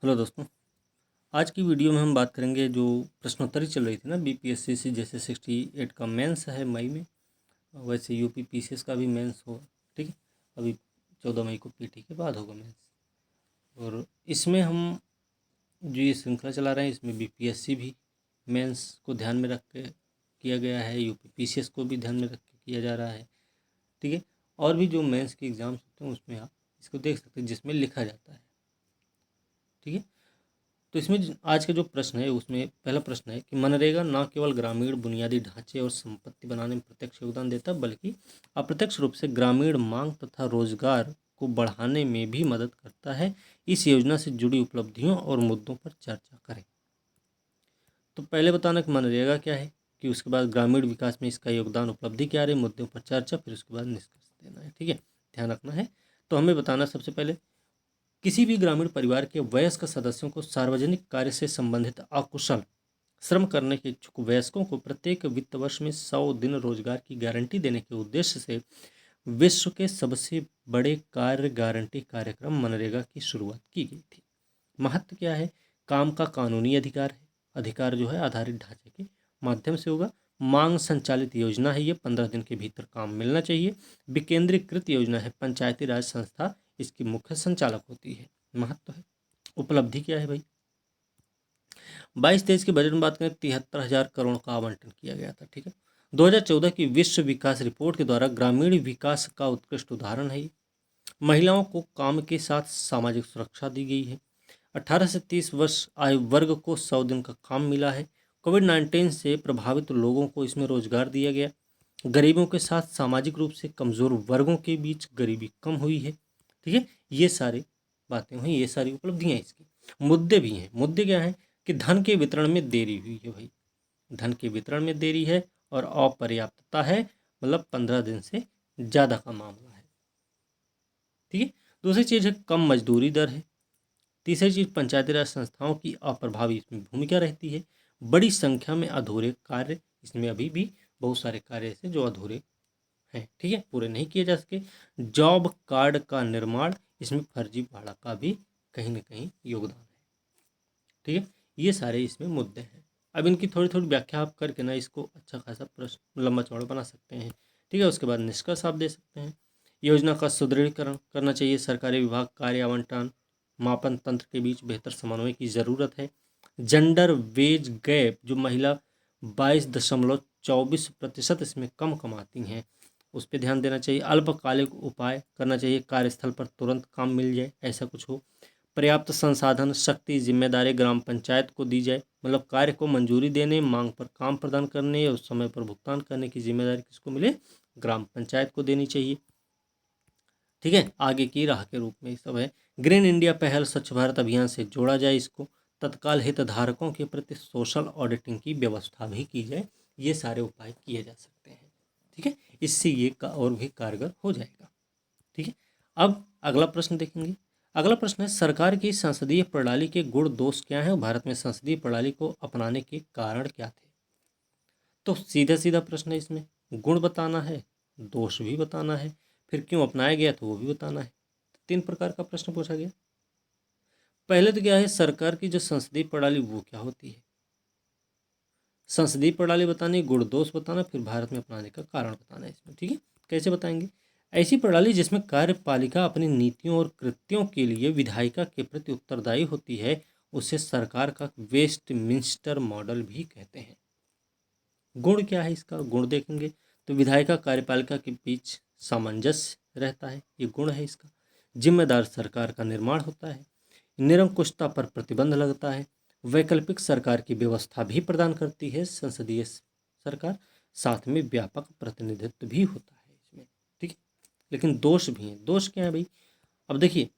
Hello दोस्तों। आज की वीडियो में हम बात करेंगे जो प्रश्नोत्तरी चल रही थी ना बीपीएससी से, जैसे 68 का मेंस है मई में, वैसे यूपी पीसीएस का भी मेंस होगा। ठीक है, अभी 14 मई को पीटी के बाद होगा मेंस। और इसमें हम जो ये श्रृंखला चला रहे हैं, इसमें बीपीएससी भी मेंस को ध्यान में रख के किया गया है, यूपी पीसीएस को भी ध्यान में रख के किया जा रहा है। ठीक है, और भी जो मेंस के एग्ज़ाम्स होते हैं उसमें आप इसको देख सकते हैं, जिसमें लिखा जाता है। ठीक है, तो इसमें आज का जो प्रश्न है उसमें पहला प्रश्न है कि मनरेगा न केवल ग्रामीण बुनियादी ढांचे और संपत्ति बनाने में प्रत्यक्ष योगदान देता है, बल्कि अप्रत्यक्ष रूप से ग्रामीण मांग तथा रोजगार को बढ़ाने में भी मदद करता है। इस योजना से जुड़ी उपलब्धियों और मुद्दों पर चर्चा करें। तो पहले बताना कि मनरेगा क्या है, कि उसके बाद ग्रामीण विकास में इसका योगदान, उपलब्धि क्या रही, मुद्दों पर चर्चा, फिर उसके बाद निष्कर्ष देना है। ठीक है, ध्यान रखना है। तो हमें बताना सबसे पहले, किसी भी ग्रामीण परिवार के वयस्क सदस्यों को सार्वजनिक कार्य से संबंधित अकुशल श्रम करने के इच्छुक वयस्कों को प्रत्येक वित्त वर्ष में 100 दिन रोजगार की गारंटी देने के उद्देश्य से विश्व के सबसे बड़े कार्य गारंटी कार्यक्रम मनरेगा की शुरुआत की गई थी। महत्व क्या है? काम का कानूनी अधिकार है। अधिकार जो है आधारित ढांचे के माध्यम से होगा। मांग संचालित योजना है, ये 15 दिन के भीतर काम मिलना चाहिए। विकेंद्रीकृत योजना है, पंचायती राज संस्था इसकी मुख्य संचालक होती है। महत्व है। उपलब्धि क्या है भाई? 22-23 के बजट में बात करें, 73,000 करोड़ का आवंटन किया गया था। ठीक है, 2014 की विश्व विकास रिपोर्ट के द्वारा ग्रामीण विकास का उत्कृष्ट उदाहरण है। महिलाओं को काम के साथ सामाजिक सुरक्षा दी गई है। 18 से 30 वर्ष आयु वर्ग को 100 दिन का काम मिला है। कोविड-19 से प्रभावित लोगों को इसमें रोजगार दिया गया। गरीबों के साथ सामाजिक रूप से कमज़ोर वर्गों के बीच गरीबी कम हुई है। ठीक है, ये सारी बातें हुई, ये सारी उपलब्धियां इसकी। मुद्दे भी हैं। मुद्दे क्या हैं? कि धन के वितरण में देरी हुई है भाई, धन के वितरण में देरी है और अपर्याप्तता है, मतलब 15 दिन से ज़्यादा का मामला है। ठीक है, दूसरी चीज़ है कम मजदूरी दर है। तीसरी चीज़, पंचायती राज संस्थाओं की अप्रभावी इसमें भूमिका रहती है। बड़ी संख्या में अधूरे कार्य, इसमें अभी भी बहुत सारे कार्य ऐसे जो अधूरे हैं, ठीक है, पूरे नहीं किए जा सके। जॉब कार्ड का निर्माण, इसमें फर्जीवाड़ा का भी कहीं ना कहीं योगदान है। ठीक है, ये सारे इसमें मुद्दे हैं। अब इनकी थोड़ी थोड़ी व्याख्या आप करके ना इसको अच्छा खासा प्रश्न लंबा चौड़ा बना सकते हैं। ठीक है, उसके बाद निष्कर्ष आप दे सकते हैं। योजना का सुदृढ़ीकरण करना चाहिए। सरकारी विभाग, कार्य आवंटन, मापन तंत्र के बीच बेहतर समन्वय की ज़रूरत है। जेंडर वेज गैप, जो महिला 22.24% इसमें कम कमाती हैं, उस पर ध्यान देना चाहिए। अल्पकालिक उपाय करना चाहिए, कार्यस्थल पर तुरंत काम मिल जाए, ऐसा कुछ हो। पर्याप्त संसाधन, शक्ति, जिम्मेदारी ग्राम पंचायत को दी जाए, मतलब कार्य को मंजूरी देने, मांग पर काम प्रदान करने और समय पर भुगतान करने की जिम्मेदारी किसको मिले? ग्राम पंचायत को देनी चाहिए। ठीक है, आगे की राह के रूप में ये सब है। ग्रीन इंडिया पहल, स्वच्छ भारत अभियान से जोड़ा जाए इसको। तत्काल हितधारकों के प्रति सोशल ऑडिटिंग की व्यवस्था भी की जाए। ये सारे उपाय किए जा सकते हैं। ठीक है, इससे ये का और भी कारगर हो जाएगा। ठीक है, अब अगला प्रश्न देखेंगे। अगला प्रश्न है, सरकार की संसदीय प्रणाली के गुण दोष क्या हैं? भारत में संसदीय प्रणाली को अपनाने के कारण क्या थे? तो सीधा सीधा प्रश्न है, इसमें गुण बताना है, दोष भी बताना है, फिर क्यों अपनाया गया तो वो भी बताना है। 3 प्रकार का प्रश्न पूछा गया। पहले तो क्या है, सरकार की जो संसदीय प्रणाली वो क्या होती है, संसदीय प्रणाली बतानी, गुण दोष बताना, फिर भारत में अपनाने का कारण बताना है इसमें। ठीक है, कैसे बताएंगे? ऐसी प्रणाली जिसमें कार्यपालिका अपनी नीतियों और कृत्यों के लिए विधायिका के प्रति उत्तरदायी होती है, उसे सरकार का वेस्टमिंस्टर मॉडल भी कहते हैं। गुण क्या है इसका? गुण देखेंगे तो विधायिका कार्यपालिका के बीच सामंजस्य रहता है, ये गुण है इसका। जिम्मेदार सरकार का निर्माण होता है। निरंकुशता पर प्रतिबंध लगता है। वैकल्पिक सरकार की व्यवस्था भी प्रदान करती है संसदीय सरकार, साथ में व्यापक प्रतिनिधित्व भी होता है इसमें। ठीक है, लेकिन दोष भी हैं। दोष क्या है भाई? अब देखिए,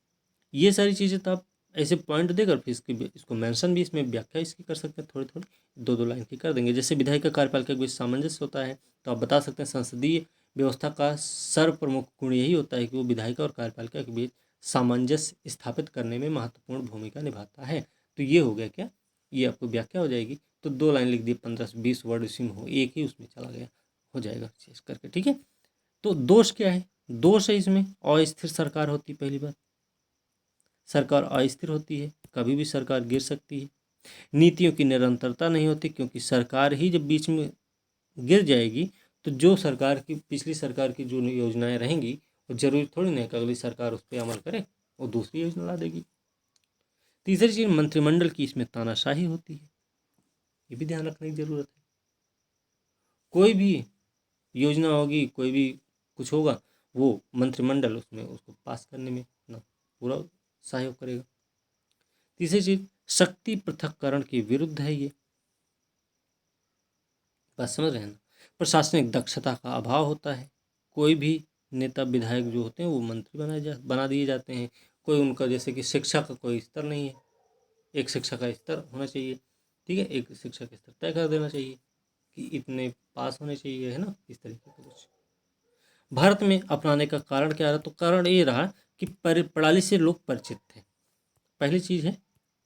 ये सारी चीज़ें तो आप ऐसे पॉइंट देकर फिर इसको मेंशन भी, इसमें व्याख्या इसकी कर सकते हैं, थोड़ी थोड़ी 2-2 लाइन की कर देंगे। जैसे विधायिका कार्यपालिका के बीच सामंजस्य होता है, तो आप बता सकते हैं संसदीय व्यवस्था का सर्वप्रमुख गुण यही होता है कि वो विधायिका और कार्यपालिका के बीच सामंजस्य स्थापित करने में महत्वपूर्ण भूमिका निभाता है। तो ये हो गया क्या, ये आपको व्याख्या हो जाएगी। तो 2 लाइन लिख दिए, 15 से 20 वर्ड इसी में हो, एक ही उसमें चला गया, हो जाएगा चेंज करके। ठीक है, तो दोष क्या है? दोष है इसमें अस्थिर सरकार होती, पहली बात सरकार अस्थिर होती है, कभी भी सरकार गिर सकती है। नीतियों की निरंतरता नहीं होती, क्योंकि सरकार ही जब बीच में गिर जाएगी तो जो सरकार की पिछली सरकार की जो योजनाएं रहेंगी वो जरूरी थोड़ी नहीं कि अगली सरकार उस पर अमल करे, वो दूसरी योजना ला देगी। तीसरी चीज, मंत्रिमंडल की इसमें तानाशाही होती है, ये भी ध्यान रखने की जरूरत है। कोई भी योजना होगी, कोई भी कुछ होगा, वो मंत्रिमंडल उसमें उसको पास करने में ना पूरा सहयोग करेगा। तीसरी चीज, शक्ति पृथक्करण के विरुद्ध है ये, बात समझ रहे हैं ना। प्रशासनिक दक्षता का अभाव होता है, कोई भी नेता विधायक जो होते हैं वो मंत्री बना दिए जाते हैं। कोई उनका जैसे कि शिक्षा का कोई स्तर नहीं है, एक शिक्षा का स्तर होना चाहिए, ठीक है, एक शिक्षा का स्तर तय कर देना चाहिए कि इतने पास होने चाहिए, है ना, इस तरीके का कुछ। भारत में अपनाने का कारण क्या रहा, तो कारण ये रहा कि प्रणाली से लोग परिचित थे। पहली चीज है,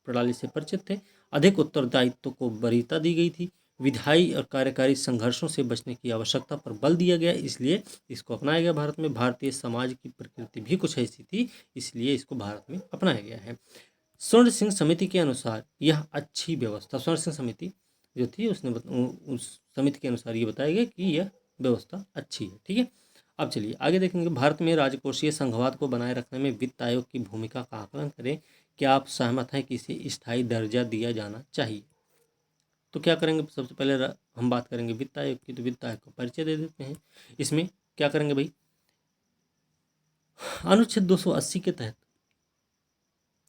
प्रणाली से परिचित थे। अधिक उत्तरदायित्व को वरीयता दी गई थी। विधायी और कार्यकारी संघर्षों से बचने की आवश्यकता पर बल दिया गया, इसलिए इसको अपनाया गया भारत में। भारतीय समाज की प्रकृति भी कुछ ऐसी थी, इसलिए इसको भारत में अपनाया गया है। स्वर्ण सिंह समिति के अनुसार यह अच्छी व्यवस्था, स्वर्ण सिंह समिति जो थी उसने उस समिति के अनुसार ये बताया गया कि यह व्यवस्था अच्छी है, ठीक है। अब चलिए आगे देखेंगे। भारत में राजकोषीय संघवाद को बनाए रखने में वित्त आयोग की भूमिका का आकलन करें। क्या आप सहमत हैं कि इसे स्थायी दर्जा दिया जाना चाहिए? तो क्या करेंगे, सबसे पहले हम बात करेंगे वित्त आयोग की, तो वित्त आयोग का परिचय दे देते हैं। इसमें क्या करेंगे भाई, अनुच्छेद 280 के तहत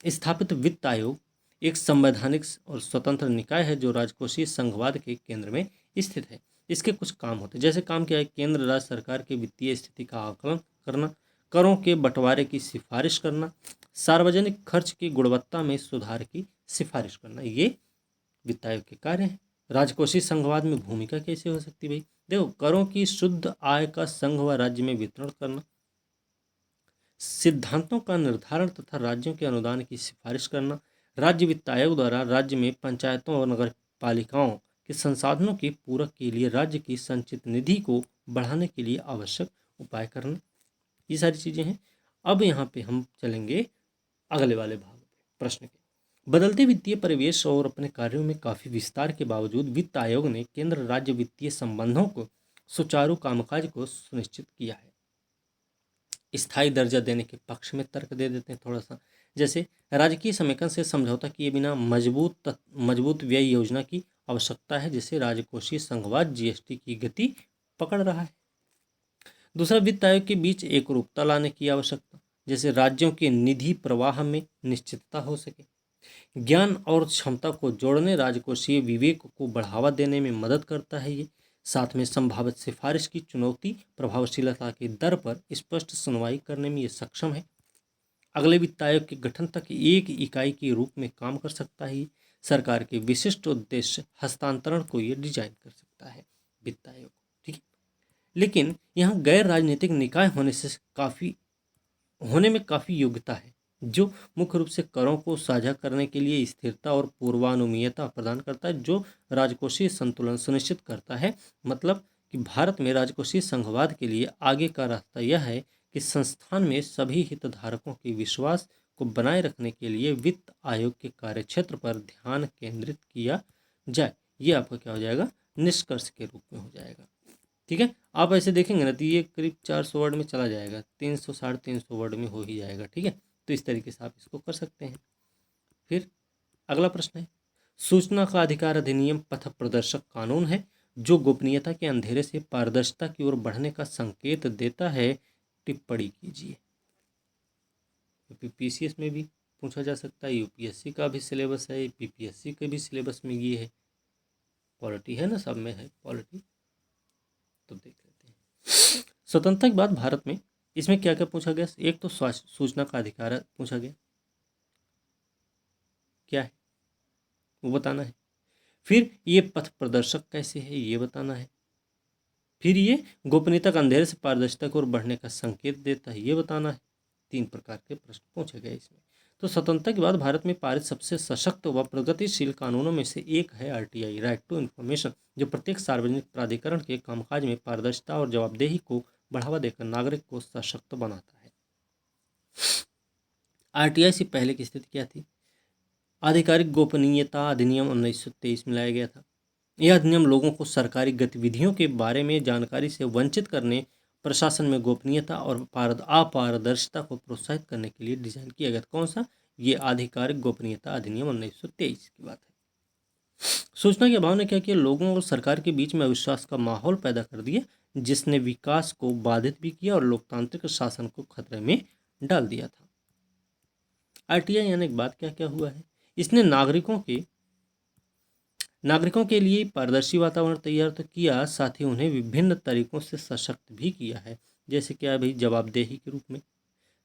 स्थापित वित्त आयोग एक संवैधानिक और स्वतंत्र निकाय है जो राजकोषीय संघवाद के केंद्र में स्थित है। इसके कुछ काम होते हैं, जैसे काम क्या है, केंद्र राज्य सरकार की वित्तीय स्थिति का आकलन करना, करों के बंटवारे की सिफारिश करना, सार्वजनिक खर्च की गुणवत्ता में सुधार की सिफारिश करना, ये वित्त आयोग के कार्य हैं। राजकोषीय संघवाद में भूमिका कैसे हो सकती है भाई, देखो, करों की शुद्ध आय का संघ व राज्य में वितरण करना, सिद्धांतों का निर्धारण तथा राज्यों के अनुदान की सिफारिश करना, राज्य वित्त आयोग द्वारा राज्य में पंचायतों और नगर पालिकाओं के संसाधनों के पूरक के लिए राज्य की संचित निधि को बढ़ाने के लिए आवश्यक उपाय करना, ये सारी चीजें हैं। अब यहाँ पे हम चलेंगे अगले वाले भाग पे, प्रश्न के। बदलते वित्तीय परिवेश और अपने कार्यों में काफी विस्तार के बावजूद वित्त आयोग ने केंद्र राज्य वित्तीय संबंधों को सुचारू कामकाज को सुनिश्चित किया है। स्थायी दर्जा देने के पक्ष में तर्क दे देते हैं थोड़ा सा, जैसे राजकीय समेकन से समझौता किए बिना मजबूत व्यय योजना की आवश्यकता है, जिससे राजकोषीय संघवाद जीएसटी की गति पकड़ रहा है। दूसरा, वित्त आयोग के बीच एकरूपता लाने की आवश्यकता, जैसे राज्यों के निधि प्रवाह में निश्चितता हो सके। ज्ञान और क्षमता को जोड़ने, राजकोषीय विवेक को बढ़ावा देने में मदद करता है ये। साथ में संभावित सिफारिश की चुनौती प्रभावशीलता की दर पर स्पष्ट सुनवाई करने में ये सक्षम है। अगले वित्त आयोग के गठन तक एक इकाई के रूप में काम कर सकता है। सरकार के विशिष्ट उद्देश्य हस्तांतरण को ये डिजाइन कर सकता है वित्त आयोग, ठीक है। लेकिन यहाँ गैर राजनीतिक निकाय होने में काफ़ी योग्यता है, जो मुख्य रूप से करों को साझा करने के लिए स्थिरता और पूर्वानुमेयता प्रदान करता है, जो राजकोषीय संतुलन सुनिश्चित करता है। मतलब कि भारत में राजकोषीय संघवाद के लिए आगे का रास्ता यह है कि संस्थान में सभी हितधारकों के विश्वास को बनाए रखने के लिए वित्त आयोग के कार्यक्षेत्र पर ध्यान केंद्रित किया जाए। ये आपका क्या हो जाएगा, निष्कर्ष के रूप में हो जाएगा, ठीक है। आप ऐसे देखेंगे ना तो ये करीब 400 वर्ड में चला जाएगा, 300 350 वर्ड में हो ही जाएगा, ठीक है। तो इस तरीके से आप इसको कर सकते हैं। फिर अगला प्रश्न है, सूचना का अधिकार अधिनियम पथ प्रदर्शक कानून है जो गोपनीयता के अंधेरे से पारदर्शिता की ओर बढ़ने का संकेत देता है। टिप्पणी कीजिए। पीसीएस में भी पूछा जा सकता है, यूपीएससी का भी सिलेबस है, पीपीएससी के भी सिलेबस में ये है, पॉलिटी है ना, सब में है पॉलिटी। तो देख लेते हैं। स्वतंत्रता के बाद भारत में इसमें क्या क्या पूछा गया, एक तो सूचना का अधिकार पूछा गया, क्या है वो बताना है। फिर ये पथ प्रदर्शक कैसे है ये बताना है। फिर ये गोपनीयता का अंधेरे से पारदर्शिता की ओर बढ़ने का संकेत देता है, ये बताना है। 3 प्रकार के प्रश्न पूछे गए इसमें। तो स्वतंत्रता के बाद भारत में पारित सबसे सशक्त व प्रगतिशील कानूनों में से एक है आरटीआई, राइट टू इन्फॉर्मेशन, जो प्रत्येक सार्वजनिक प्राधिकरण के कामकाज में पारदर्शिता और जवाबदेही को बढ़ावा देकर नागरिक को सशक्त बनाता है। आरटीआई से पहले की स्थिति क्या थी, आधिकारिक गोपनीयता अधिनियम 1923 में लाया गया था। यह अधिनियम लोगों को सरकारी गतिविधियों के बारे में जानकारी से वंचित करने, प्रशासन में गोपनीयता और अपारदर्शिता को प्रोत्साहित करने के लिए डिजाइन किया गया था। कौन सा? ये आधिकारिक गोपनीयता अधिनियम 1923 की बात है। सूचना के अभाव ने क्या किया? लोगों और सरकार के बीच में अविश्वास का माहौल पैदा कर दिया, जिसने विकास को बाधित भी किया और लोकतांत्रिक शासन को खतरे में डाल दिया था। आरटीआई यानी एक बात क्या क्या हुआ है? इसने नागरिकों के लिए पारदर्शी वातावरण तैयार तो किया, साथ ही उन्हें विभिन्न तरीकों से सशक्त भी किया है। जैसे क्या भाई? जवाबदेही के रूप में,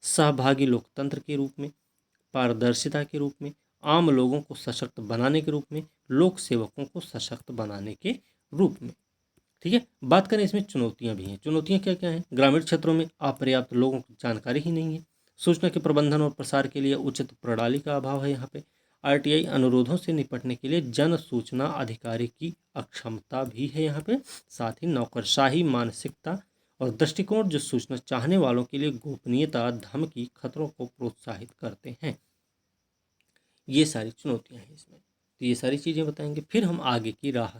सहभागी लोकतंत्र के रूप में, पारदर्शिता के रूप में, आम लोगों को सशक्त बनाने के रूप में, लोक सेवकों को सशक्त बनाने के रूप में। ठीक है, बात करें इसमें चुनौतियां भी हैं। चुनौतियां क्या क्या हैं? ग्रामीण क्षेत्रों में अपर्याप्त लोगों को जानकारी ही नहीं है। सूचना के प्रबंधन और प्रसार के लिए उचित प्रणाली का अभाव है। यहाँ पे आरटीआई अनुरोधों से निपटने के लिए जन सूचना अधिकारी की अक्षमता भी है यहाँ पे। साथ ही नौकरशाही मानसिकता और दृष्टिकोण जो सूचना चाहने वालों के लिए गोपनीयता, धमकी, खतरों को प्रोत्साहित करते हैं। ये सारी चुनौतियां हैं इसमें। तो ये सारी चीज़ें बताएंगे, फिर हम आगे की राह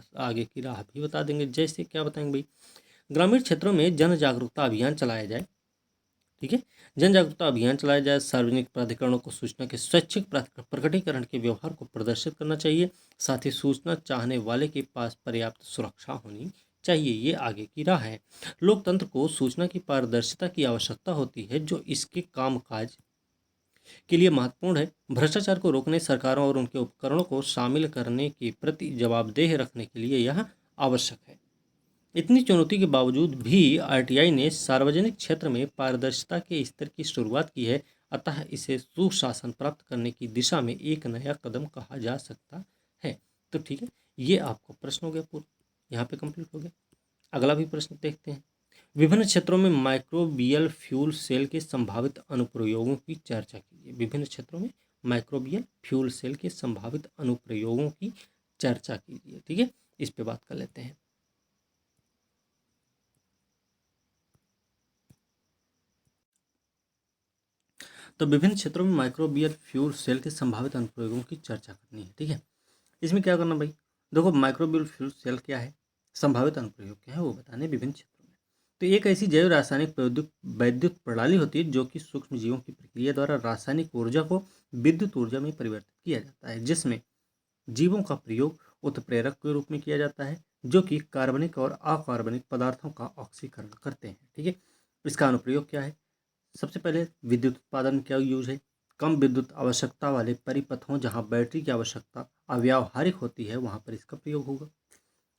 भी बता देंगे। जैसे क्या बताएंगे भाई? ग्रामीण क्षेत्रों में जन जागरूकता अभियान चलाया जाए। ठीक है, जन जागरूकता अभियान चलाया जाए। सार्वजनिक प्राधिकरणों को सूचना के स्वैच्छिक प्रकटीकरण के व्यवहार को प्रदर्शित करना चाहिए। साथ ही सूचना चाहने वाले के पास पर्याप्त सुरक्षा होनी चाहिए। ये आगे की राह है। लोकतंत्र को सूचना की पारदर्शिता की आवश्यकता होती है, जो इसके कामकाज के लिए महत्वपूर्ण है। भ्रष्टाचार को रोकने, सरकारों और उनके उपकरणों को शामिल करने के प्रति जवाबदेह रखने के लिए यह आवश्यक है। इतनी चुनौती के बावजूद भी आरटीआई ने सार्वजनिक क्षेत्र में पारदर्शिता के स्तर की शुरुआत की है। अतः इसे सुशासन प्राप्त करने की दिशा में एक नया कदम कहा जा सकता है। तो ठीक है, ये आपको प्रश्न हो गया पूरा, यहाँ पे कंप्लीट हो गया। अगला भी प्रश्न देखते हैं। विभिन्न क्षेत्रों में माइक्रोबियल फ्यूल सेल के संभावित अनुप्रयोगों की चर्चा कीजिए। विभिन्न क्षेत्रों में माइक्रोबियल फ्यूल सेल के संभावित अनुप्रयोगों की चर्चा कीजिए। ठीक है, इस पे बात कर लेते हैं। तो विभिन्न क्षेत्रों में माइक्रोबियल फ्यूल सेल के संभावित अनुप्रयोगों की चर्चा करनी है। ठीक है, इसमें क्या करना भाई? देखो, माइक्रोबियल फ्यूल सेल क्या है, संभावित अनुप्रयोग क्या है, वो बताने विभिन्न क्षेत्रों में। तो एक ऐसी जैव रासायनिक वैद्युत प्रणाली होती है जो कि सूक्ष्म जीवों की प्रक्रिया द्वारा रासायनिक ऊर्जा को विद्युत ऊर्जा में परिवर्तित किया जाता है, जिसमें जीवों का प्रयोग उत्प्रेरक के रूप में किया जाता है, जो कि कार्बनिक और अकार्बनिक पदार्थों का ऑक्सीकरण करते हैं। ठीक है, इसका अनुप्रयोग क्या है? सबसे पहले विद्युत उत्पादन में क्या यूज है? कम विद्युत आवश्यकता वाले परिपथों, जहां बैटरी की आवश्यकता अव्यावहारिक होती है, वहां पर इसका प्रयोग होगा।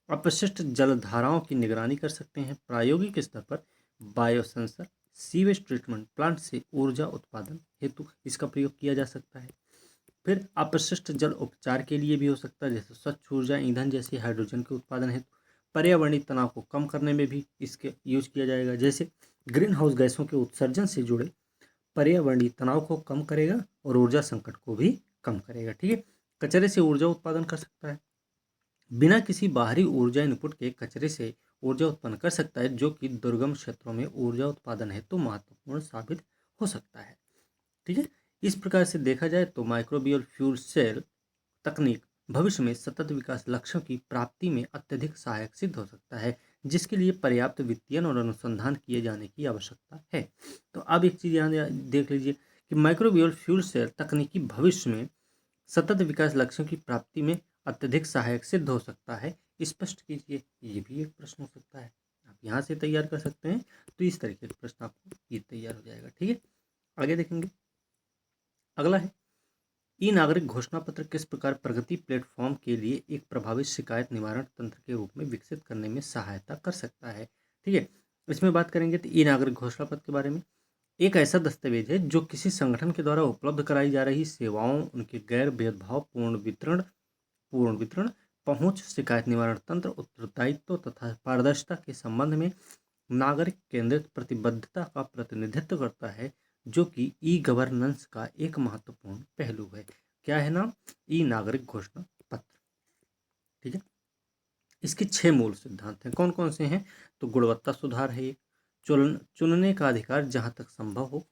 अपशिष्ट जलधाराओं की निगरानी कर सकते हैं। प्रायोगिक स्तर पर बायोसेंसर, सीवेज ट्रीटमेंट प्लांट से ऊर्जा उत्पादन हेतु इसका प्रयोग किया जा सकता है। फिर अपशिष्ट जल उपचार के लिए भी हो सकता है, जैसे स्वच्छ ऊर्जा ईंधन जैसे हाइड्रोजन के उत्पादन हेतु। पर्यावरणीय तनाव को कम करने में भी इसके यूज किया जाएगा, जैसे ग्रीन हाउस गैसों के उत्सर्जन से जुड़े पर्यावरणीय तनाव को कम करेगा और ऊर्जा संकट को भी कम करेगा। ठीक है, कचरे से ऊर्जा उत्पादन कर सकता है। बिना किसी बाहरी ऊर्जा इनपुट के कचरे से ऊर्जा उत्पन्न कर सकता है, जो कि दुर्गम क्षेत्रों में ऊर्जा उत्पादन हेतु महत्वपूर्ण साबित हो सकता है। ठीक है, इस प्रकार से देखा जाए तो माइक्रोबियल फ्यूल सेल तकनीक भविष्य में सतत विकास लक्ष्यों की प्राप्ति में अत्यधिक सहायक सिद्ध हो सकता है, जिसके लिए पर्याप्त वित्तीय और अनुसंधान किए जाने की आवश्यकता है। तो अब एक चीज यहाँ देख लीजिए कि माइक्रोबियल फ्यूल सेल तकनीकी भविष्य में सतत विकास लक्ष्यों की प्राप्ति में अत्यधिक सहायक सिद्ध हो सकता है। स्पष्ट कीजिए, ये भी एक प्रश्न हो सकता है। आप यहाँ से तैयार कर सकते हैं, तो इस तरीके का प्रश्न आपको ये तैयार हो जाएगा। ठीक है, आगे देखेंगे। अगला है, ई नागरिक घोषणा पत्र किस प्रकार प्रगति प्लेटफॉर्म के लिए एक प्रभावी शिकायत निवारण तंत्र के रूप में विकसित करने में सहायता कर सकता है। ठीक है, इसमें बात करेंगे तो ई नागरिक घोषणा पत्र के बारे में। एक ऐसा दस्तावेज है जो किसी संगठन के द्वारा उपलब्ध कराई जा रही सेवाओं, उनके गैर भेदभाव पूर्ण वितरण, पहुंच, शिकायत निवारण तंत्र, उत्तरदायित्व तथा पारदर्शिता के संबंध में नागरिक केंद्रित प्रतिबद्धता का प्रतिनिधित्व करता है, जो कि ई गवर्नेंस का एक महत्वपूर्ण पहलू है। क्या है नाम? ई नागरिक घोषणा पत्र। ठीक है, इसके 6 मूल सिद्धांत हैं। कौन कौन से हैं? तो गुणवत्ता सुधार है, एक चुनने का अधिकार जहां तक संभव हो,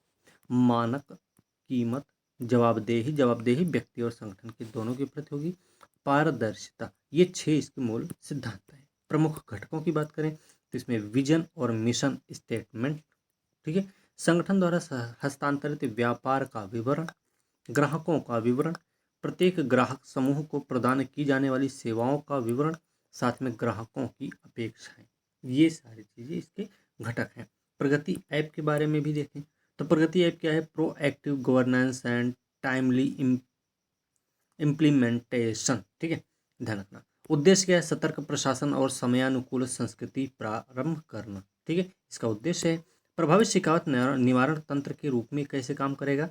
मानक, कीमत, जवाबदेही व्यक्ति और संगठन के दोनों के प्रति होगी। पारदर्शिता, ये 6 इसके मूल सिद्धांत हैं। प्रमुख घटकों की बात करें तो इसमें विजन और मिशन स्टेटमेंट, ठीक है, संगठन द्वारा हस्तांतरित व्यापार का विवरण, ग्राहकों का विवरण, प्रत्येक ग्राहक समूह को प्रदान की जाने वाली सेवाओं का विवरण, साथ में ग्राहकों की अपेक्षाएं, ये सारी चीजें इसके घटक हैं। प्रगति ऐप के बारे में भी देखें तो प्रगति ऐप क्या है? Proactive governance and timely implementation, ठीक है, ध्यान रखना। उद्देश्य क्या है? सतर्क प्रशासन और समयानुकूल संस्कृति प्रारंभ करना, ठीक है, इसका उद्देश्य है। प्रभावित शिकायत निवारण तंत्र के रूप में कैसे काम करेगा?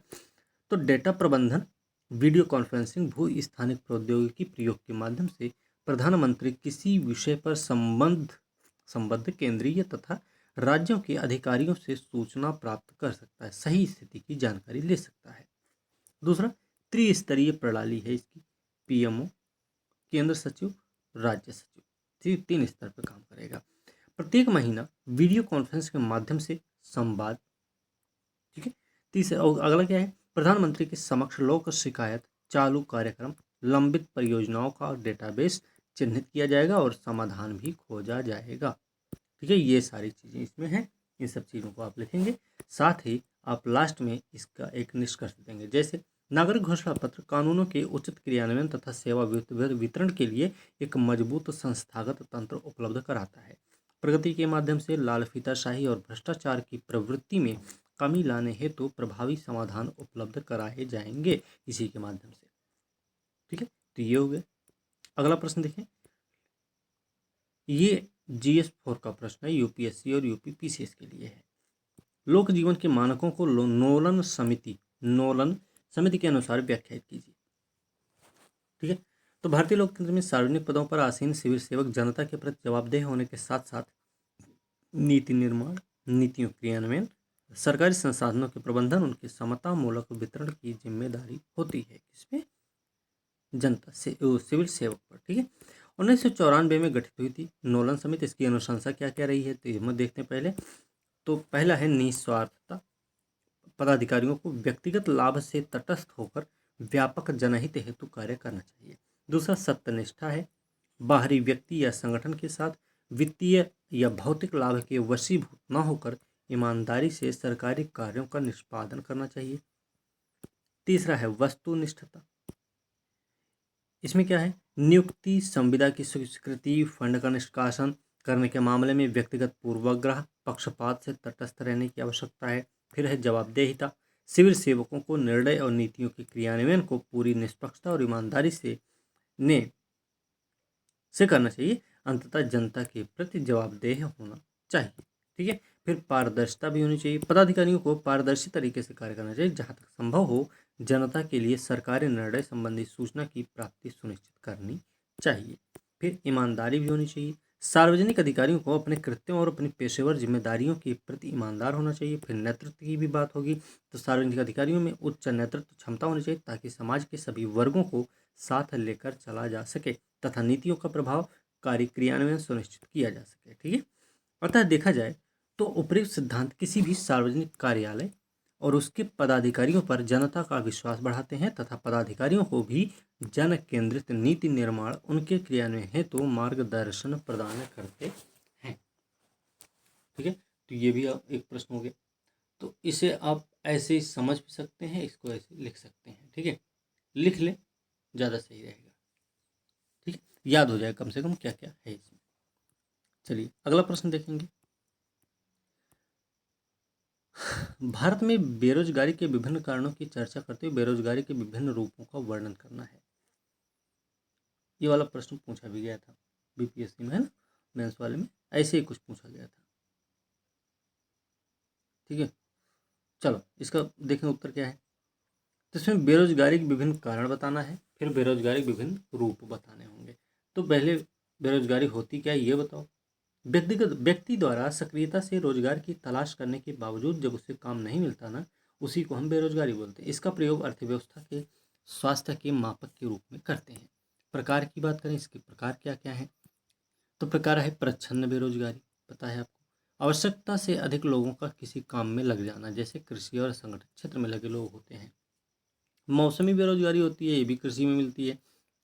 तो डेटा प्रबंधन, वीडियो कॉन्फ्रेंसिंग, भू स्थानिक प्रौद्योगिकी प्रयोग के माध्यम से प्रधानमंत्री किसी विषय पर संबद्ध केंद्रीय तथा राज्यों के अधिकारियों से सूचना प्राप्त कर सकता है, सही स्थिति की जानकारी ले सकता है। दूसरा, त्रिस्तरीय प्रणाली है इसकी, पीएमओ, केंद्र सचिव, राज्य सचिव, ठीक, 3 स्तर पर काम करेगा। प्रत्येक महीना वीडियो कॉन्फ्रेंस के माध्यम से संवाद, ठीक है। तीसरा और अगला क्या है? प्रधानमंत्री के समक्ष लोक शिकायत, चालू कार्यक्रम, लंबित परियोजनाओं का डेटाबेस चिन्हित किया जाएगा और समाधान भी खोजा जाएगा, ठीक है। ये सारी चीज़ें इसमें हैं, इन सब चीज़ों को आप लिखेंगे। साथ ही आप लास्ट में इसका एक निष्कर्ष देंगे, जैसे नागरिक घोषणा पत्र कानूनों के उचित क्रियान्वयन तथा सेवा वितरण के लिए एक मजबूत संस्थागत तंत्र उपलब्ध कराता है। प्रगति के माध्यम से लाल फीताशाही और भ्रष्टाचार की प्रवृत्ति में कमी लाने हेतु प्रभावी समाधान उपलब्ध कराए जाएंगे इसी के माध्यम से, ठीक है। तो ये हो गया। अगला प्रश्न देखें, ये GS4 का प्रश्न है, यूपीएससी और यूपीपीसीएस के लिए है। लोक जीवन के मानकों को नोलन समिति के अनुसार व्याख्यायित कीजिए, ठीक है। तो भारतीय लोकतंत्र में सार्वजनिक पदों पर आसीन सिविल सेवक जनता के प्रति जवाबदेह होने के साथ साथ नीति निर्माण, नीतियों क्रियान्वयन, सरकारी संसाधनों के प्रबंधन, उनके समता मूलक वितरण की जिम्मेदारी होती है किसमें? जनता से, सिविल सेवक पर, ठीक है। 1994 में गठित हुई थी नोलन समिति। इसकी अनुशंसा क्या क्या रही है तो ये देखते हैं पहले। तो पहला है निस्वार्थता, पदाधिकारियों को व्यक्तिगत लाभ से तटस्थ होकर व्यापक जनहित हेतु कार्य करना चाहिए। दूसरा सत्यनिष्ठा है, बाहरी व्यक्ति या संगठन के साथ वित्तीय या भौतिक लाभ के वशीभूत न होकर ईमानदारी से सरकारी कार्यों का निष्पादन करना चाहिए। तीसरा है वस्तुनिष्ठता, इसमें क्या है? नियुक्ति, संविदा की स्वीकृति, फंड का निष्कासन करने के मामले में व्यक्तिगत पूर्वाग्रह, पक्षपात से तटस्थ रहने की आवश्यकता है। फिर है जवाबदेहिता, सिविल सेवकों को निर्णय और नीतियों के क्रियान्वयन को पूरी निष्पक्षता और ईमानदारी से करना चाहिए। अंततः जनता के प्रति जवाबदेह होना चाहिए, ठीक है। फिर पारदर्शिता भी होनी चाहिए, पदाधिकारियों को पारदर्शी तरीके से कार्य करना चाहिए। जहाँ तक संभव हो जनता के लिए सरकारी निर्णय संबंधी सूचना की प्राप्ति सुनिश्चित करनी चाहिए। फिर ईमानदारी भी होनी चाहिए, सार्वजनिक अधिकारियों को अपने कृत्यों और अपनी पेशेवर जिम्मेदारियों के प्रति ईमानदार होना चाहिए। फिर नेतृत्व की भी बात होगी, तो सार्वजनिक अधिकारियों में उच्च नेतृत्व क्षमता होनी चाहिए ताकि समाज के सभी वर्गों को साथ लेकर चला जा सके तथा नीतियों का प्रभावकारी क्रियान्वयन सुनिश्चित किया जा सके, ठीक है। अतः देखा जाए तो उपयुक्त सिद्धांत किसी भी सार्वजनिक कार्यालय और उसके पदाधिकारियों पर जनता का विश्वास बढ़ाते हैं तथा पदाधिकारियों को भी जन केंद्रित नीति निर्माण, उनके क्रियान्वयन हेतु मार्गदर्शन प्रदान करते हैं, ठीक है। तो ये भी एक प्रश्न हो गया। तो इसे आप ऐसे ही समझ भी सकते हैं, इसको ऐसे लिख सकते हैं, ठीक है। लिख लें, ज़्यादा सही रहेगा, ठीक है, याद हो जाए कम से कम क्या क्या है इसमें। चलिए अगला प्रश्न देखेंगे। भारत में बेरोजगारी के विभिन्न कारणों की चर्चा करते हुए बेरोजगारी के विभिन्न रूपों का वर्णन करना है। ये वाला प्रश्न पूछा भी गया था बीपीएससी में, है ना, मेंस वाले में ऐसे ही कुछ पूछा गया था, ठीक है। चलो इसका देखें उत्तर क्या है। तो इसमें बेरोजगारी के विभिन्न कारण बताना है, फिर बेरोजगारी के विभिन्न रूप बताने होंगे। तो पहले बेरोजगारी होती क्या है ये बताओ। व्यक्ति द्वारा सक्रियता से रोजगार की तलाश करने के बावजूद जब उसे काम नहीं मिलता ना, उसी को हम बेरोजगारी बोलते हैं। इसका प्रयोग अर्थव्यवस्था के स्वास्थ्य के मापक के रूप में करते हैं। प्रकार की बात करें, इसके प्रकार क्या क्या है। तो प्रकार है प्रच्छन्न बेरोजगारी, पता है आपको, आवश्यकता से अधिक लोगों का किसी काम में लग जाना, जैसे कृषि और संगठित क्षेत्र में लगे लोग होते हैं। मौसमी बेरोजगारी होती है, ये भी कृषि में मिलती है।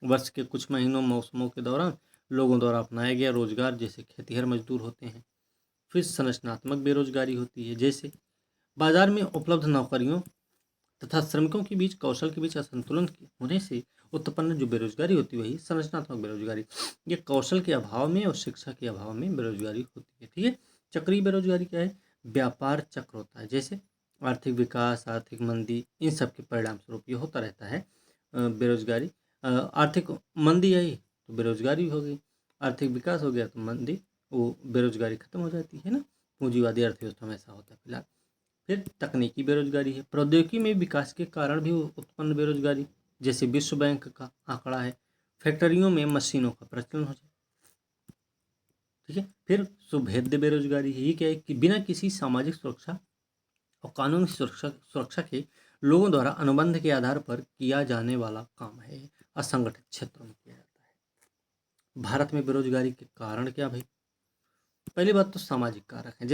वर्ष के कुछ महीनों मौसमों के दौरान लोगों द्वारा अपनाया गया रोजगार, जैसे खेतिहर मजदूर होते हैं। फिर संरचनात्मक बेरोजगारी होती है, जैसे बाजार में उपलब्ध नौकरियों तथा श्रमिकों के बीच कौशल के बीच असंतुलन होने से उत्पन्न जो बेरोजगारी होती है वही संरचनात्मक बेरोजगारी। ये कौशल के अभाव में और शिक्षा के अभाव में बेरोजगारी होती है। ठीक है। चक्रीय बेरोजगारी क्या है? व्यापार चक्र होता है, जैसे आर्थिक विकास, आर्थिक मंदी, इन सब के परिणाम स्वरूप ये होता रहता है बेरोजगारी। आर्थिक मंदी आई तो बेरोजगारी हो गई, आर्थिक विकास हो गया तो मंदी, वो बेरोजगारी खत्म हो जाती है ना। पूंजीवादी अर्थव्यवस्था में ऐसा होता है फिलहाल। फिर तकनीकी बेरोजगारी है, प्रौद्योगिकी में विकास के कारण भी उत्पन्न बेरोजगारी, जैसे विश्व बैंक का आंकड़ा है, फैक्ट्रियों में मशीनों का प्रचलन हो जाए। ठीक है। फिर सुभेद्य बेरोजगारी है, ये क्या है कि बिना किसी सामाजिक सुरक्षा और कानूनी सुरक्षा के लोगों द्वारा अनुबंध के आधार पर किया जाने वाला काम है, असंगठित क्षेत्रों में किया जाता है। भारत में बेरोजगारी के कारण क्या भाई? पहली बात तो सामाजिक कारक है,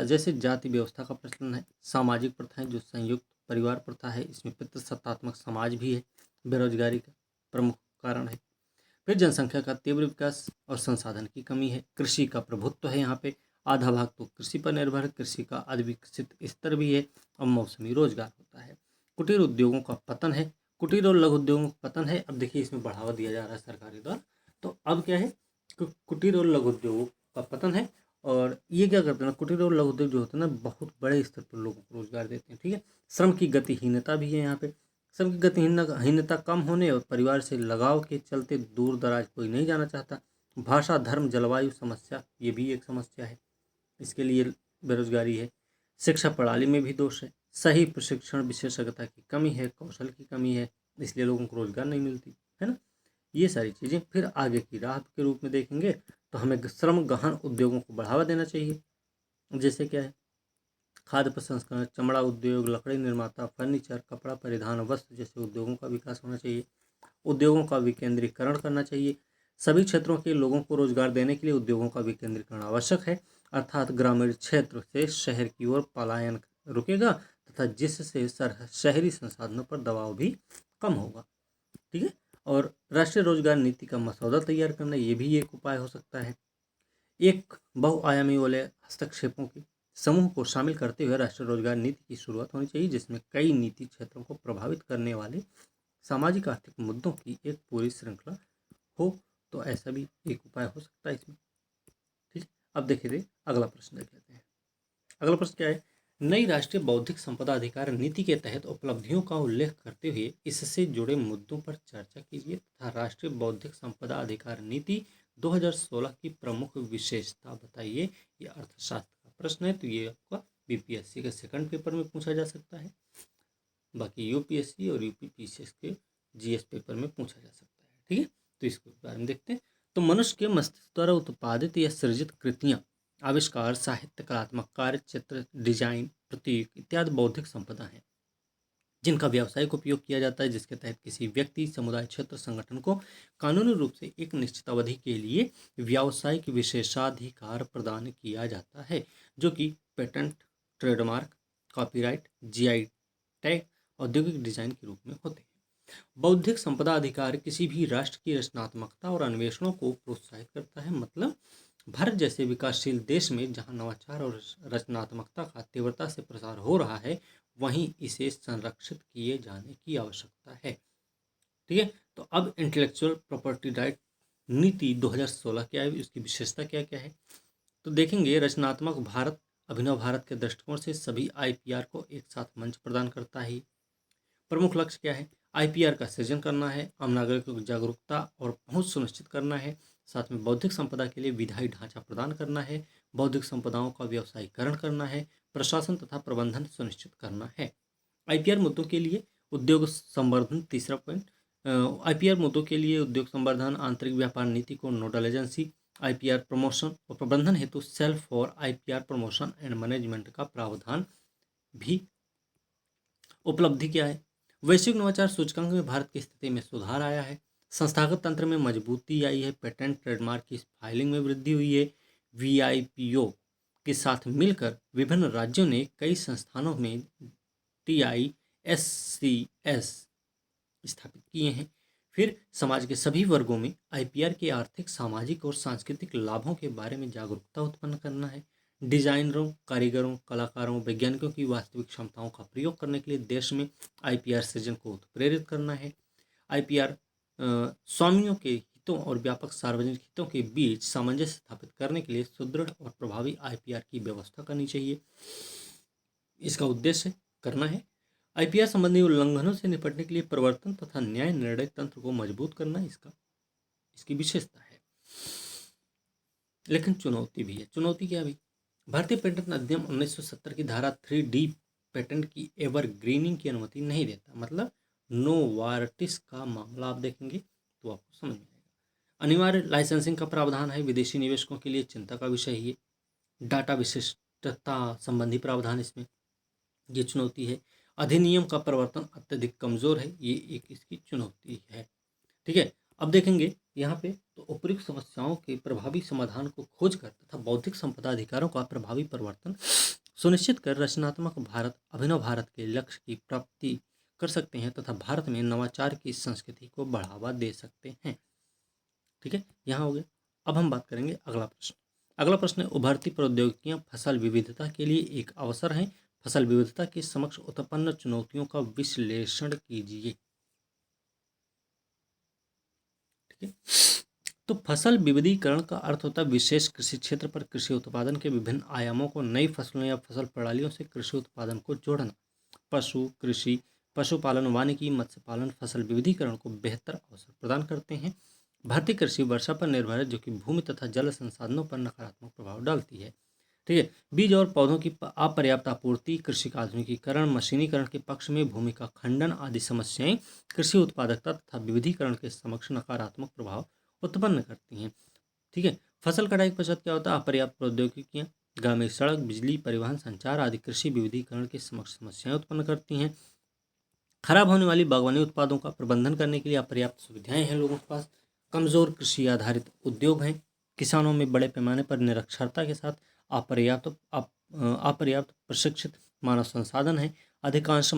जैसे जाति व्यवस्था का प्रचलन है, सामाजिक प्रथाएं जो संयुक्त परिवार प्रथा है, इसमें पितृसत्तात्मक समाज भी है, बेरोजगारी का प्रमुख कारण है। फिर जनसंख्या का तीव्र विकास और संसाधन की कमी है, कृषि का प्रभुत्व है, यहाँ पे आधा भाग तो कृषि पर निर्भर है, कृषि का अविकसित स्तर भी है, और मौसमी रोजगार होता है। कुटीर उद्योगों का पतन है, कुटीर और लघु उद्योगों का पतन है। अब देखिए इसमें बढ़ावा दिया जा रहा है सरकारी द्वारा, तो अब क्या है, कुटीर और लघु उद्योगों का पतन है। और ये क्या करते हैं ना, कुटीर और लघु उद्योग जो होते हैं ना, बहुत बड़े स्तर पर लोगों को रोजगार देते हैं। ठीक है। श्रम की गतिहीनता भी है यहाँ पे, श्रम की गतिहीनता कम होने और परिवार से लगाव के चलते दूर दराज कोई नहीं जाना चाहता। भाषा, धर्म, जलवायु समस्या, ये भी एक समस्या है, इसके लिए बेरोजगारी है। शिक्षा प्रणाली में भी दोष है, सही प्रशिक्षण, विशेषज्ञता की कमी है, कौशल की कमी है, इसलिए लोगों को रोजगार नहीं मिलती है ना। ये सारी चीज़ें। फिर आगे की राह के रूप में देखेंगे तो हमें श्रम गहन उद्योगों को बढ़ावा देना चाहिए, जैसे क्या है, खाद्य प्रसंस्करण, चमड़ा उद्योग, लकड़ी निर्माता, फर्नीचर, कपड़ा, परिधान, वस्त्र जैसे उद्योगों का विकास होना चाहिए। उद्योगों का विकेंद्रीकरण करना चाहिए, सभी क्षेत्रों के लोगों को रोजगार देने के लिए उद्योगों का विकेंद्रीकरण आवश्यक है, अर्थात ग्रामीण क्षेत्र से शहर की ओर पलायन रुकेगा तथा जिससे शहरी संसाधनों पर दबाव भी कम होगा। ठीक है। और राष्ट्रीय रोजगार नीति का मसौदा तैयार करना, ये भी एक उपाय हो सकता है। एक बहुआयामी वाले हस्तक्षेपों के समूह को शामिल करते हुए राष्ट्रीय रोजगार नीति की शुरुआत होनी चाहिए, जिसमें कई नीति क्षेत्रों को प्रभावित करने वाले सामाजिक आर्थिक मुद्दों की एक पूरी श्रृंखला हो। तो ऐसा भी एक उपाय हो सकता है इसमें। ठीक है। अब देखिए अगला प्रश्न देख लेते हैं। अगला प्रश्न क्या है? नई राष्ट्रीय बौद्धिक संपदा अधिकार नीति के तहत उपलब्धियों का उल्लेख करते हुए इससे जुड़े मुद्दों पर चर्चा कीजिए तथा राष्ट्रीय बौद्धिक संपदा अधिकार नीति 2016 की प्रमुख विशेषता बताइए। ये अर्थशास्त्र का प्रश्न है, तो ये आपका बीपीएससी के सेकंड पेपर में पूछा जा सकता है, बाकी यूपीएससी और यूपीपीसीएस के जीएस पेपर में पूछा जा सकता है। ठीक है। तो इसके बारे में देखते हैं। तो मनुष्य के मस्तिष्क द्वारा उत्पादित या सृजित कृतियाँ, आविष्कार, साहित्य, कलात्मक कार्य, चित्र, डिजाइन, प्रतीक इत्यादि बौद्धिक संपदा हैं, जिनका व्यावसायिक उपयोग किया जाता है, जिसके तहत किसी व्यक्ति, समुदाय, क्षेत्र, संगठन को कानूनी रूप से एक निश्चित अवधि के लिए व्यावसायिक विशेषाधिकार प्रदान किया जाता है, जो कि patent, trademark, copyright, GI tag, औद्योगिक डिजाइन के रूप में होते हैं। बौद्धिक संपदा अधिकार किसी भी राष्ट्र की रचनात्मकता और अन्वेषणों को प्रोत्साहित करता है। मतलब भारत जैसे विकासशील देश में जहां नवाचार और रचनात्मकता का तीव्रता से प्रसार हो रहा है, वहीं इसे संरक्षित किए जाने की आवश्यकता है। ठीक है। तो अब इंटेलेक्चुअल प्रॉपर्टी राइट नीति 2016 क्या है, उसकी विशेषता क्या क्या है, तो देखेंगे। रचनात्मक भारत, अभिनव भारत के दृष्टिकोण से सभी आईपीआर को एक साथ मंच प्रदान करता है। प्रमुख लक्ष्य क्या है? आईपीआर का सृजन करना है, आम नागरिकों की जागरूकता और पहुंच सुनिश्चित करना है, साथ में बौद्धिक संपदा के लिए विधायी ढांचा प्रदान करना है, बौद्धिक संपदाओं का व्यवसायीकरण करना है, प्रशासन तथा प्रबंधन सुनिश्चित करना है। आईपीआर मुद्दों के लिए उद्योग संवर्धन, तीसरा पॉइंट, आईपीआर मुद्दों के लिए उद्योग संवर्धन, आंतरिक व्यापार नीति को नोडल एजेंसी, आईपीआर प्रमोशन और प्रबंधन हेतु self for IPR promotion and management का प्रावधान भी। उपलब्धि क्या है? वैश्विक नवाचार सूचकांक में भारत की स्थिति में सुधार आया है, संस्थागत तंत्र में मजबूती आई है, पेटेंट ट्रेडमार्क की फाइलिंग में वृद्धि हुई है, वीआईपीओ के साथ मिलकर विभिन्न राज्यों ने कई संस्थानों में टीआईएससीएस स्थापित किए हैं। फिर समाज के सभी वर्गों में आईपीआर के आर्थिक, सामाजिक और सांस्कृतिक लाभों के बारे में जागरूकता उत्पन्न करना है। डिजाइनरों, कारीगरों, कलाकारों, वैज्ञानिकों की वास्तविक क्षमताओं का प्रयोग करने के लिए देश में आईपीआर सृजन को प्रेरित करना है। आईपीआर स्वामियों के हितों और व्यापक सार्वजनिक हितों के बीच सामंजस्य स्थापित करने के लिए सुदृढ़ और प्रभावी आईपीआर की व्यवस्था करनी चाहिए। इसका उद्देश्य करना है आईपीआर संबंधी उल्लंघनों से निपटने के लिए प्रवर्तन तथा न्याय निर्णय तंत्र को मजबूत करना इसकी विशेषता है। लेकिन चुनौती भी है। चुनौती क्या भी? भारतीय पेटेंट अधिनियम 1970 की धारा 3D पेटेंट की एवरग्रीनिंग की अनुमति नहीं देता। मतलब नो वारटिस का मामला आप देखेंगे तो आपको समझ में आएगा। अनिवार्य लाइसेंसिंग का प्रावधान है, विदेशी निवेशकों के लिए चिंता का विषय है। डाटा विशिष्टता संबंधी प्रावधान इसमें ये चुनौती है। अधिनियम का प्रवर्तन अत्यधिक कमजोर है, ये एक इसकी चुनौती है। ठीक है, अब देखेंगे यहाँ पे तो उपयुक्त समस्याओं के प्रभावी समाधान को खोजकर तथा बौद्धिक संपदा अधिकारों का प्रभावी प्रवर्तन सुनिश्चित कर रचनात्मक भारत, अभिनव भारत के लक्ष्य की प्राप्ति कर सकते हैं तथा भारत में नवाचार की संस्कृति को बढ़ावा दे सकते हैं। ठीक है, यहाँ हो गया। अब हम बात करेंगे अगला प्रश्न। अगला प्रश्न है, उभरती प्रौद्योगिकियां फसल विविधता के लिए एक अवसर है। फसल विविधता के समक्ष उत्पन्न चुनौतियों का विश्लेषण कीजिए। ठीक है, तो फसल विविधीकरण का अर्थ होता है विशेष कृषि क्षेत्र पर कृषि उत्पादन के विभिन्न आयामों को नई फसलों या फसल प्रणालियों से कृषि उत्पादन को जोड़ना। पशु कृषि, पशुपालन, वानिकी, मत्स्य पालन फसल विविधीकरण को बेहतर अवसर प्रदान करते हैं। भारतीय कृषि वर्षा पर निर्भर है, जो कि भूमि तथा जल संसाधनों पर नकारात्मक प्रभाव डालती है। ठीक है, बीज और पौधों की अपर्याप्त आपूर्ति, कृषि का आधुनिकीकरण, मशीनीकरण के पक्ष में भूमि का खंडन आदि समस्याएं कृषि उत्पादकता तथा विविधीकरण के समक्ष नकारात्मक प्रभाव उत्पन्न करती हैं। ठीक है, फसल कटाई के पश्चात क्या होता है? अपर्याप्त प्रौद्योगिकियां, ग्रामीण सड़क, बिजली, परिवहन, संचार आदि कृषि विविधीकरण के समक्ष समस्याएं उत्पन्न करती हैं। खराब होने वाली बागवानी उत्पादों का प्रबंधन करने के लिए अपर्याप्त सुविधाएं हैं लोगों के पास। कमजोर कृषि आधारित उद्योग हैं। किसानों में बड़े पैमाने पर निरक्षरता के साथ अपर्याप्त प्रशिक्षित मानव संसाधन है। अधिकांश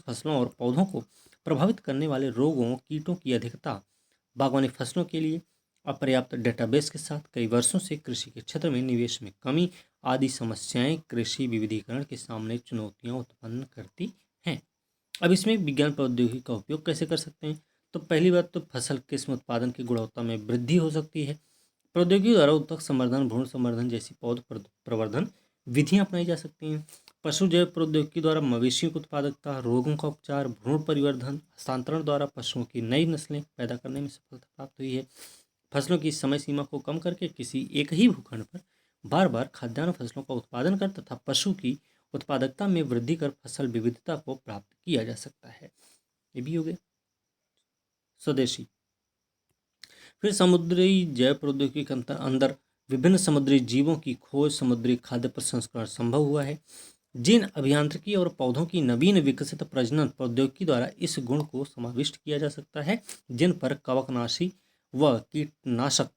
फसलों और पौधों को प्रभावित करने वाले रोगों, कीटों की अधिकता, बागवानी फसलों के लिए अपर्याप्त डेटाबेस के साथ कई वर्षों से कृषि के क्षेत्र में निवेश में कमी आदि समस्याएं कृषि विविधीकरण के सामने चुनौतियां उत्पन्न करती हैं। अब इसमें विज्ञान प्रौद्योगिकी का उपयोग कैसे कर सकते हैं? तो पहली बात तो फसल किस्म उत्पादन की गुणवत्ता में वृद्धि हो सकती है। प्रौद्योगिकी द्वारा उत्तक संवर्धन, भ्रूण संवर्धन जैसी पौध प्रवर्धन विधियां अपनाई जा सकती हैं। पशु जैव प्रौद्योगिकी द्वारा मवेशियों की उत्पादकता, रोगों का उपचार, भ्रूण परिवर्धन, हस्तांतरण द्वारा पशुओं की नई नस्लें पैदा करने में सफलता प्राप्त हुई है। फसलों की समय सीमा को कम करके किसी एक ही भूखंड पर बार बार खाद्यान्न फसलों का उत्पादन कर तथा पशु की उत्पादकता में वृद्धि कर फसल विविधता को प्राप्त किया जा सकता है। ये भी हो गया स्वदेशी। फिर समुद्री जैव प्रौद्योगिकी के अंदर विभिन्न समुद्री जीवों की खोज, समुद्री खाद्य प्रसंस्करण संभव हुआ है। जिन अभियांत्रिकी और पौधों की नवीन विकसित प्रजनन प्रौद्योगिकी द्वारा इस गुण को समाविष्ट किया जा सकता है, जिन पर कवकनाशी व कीटनाशक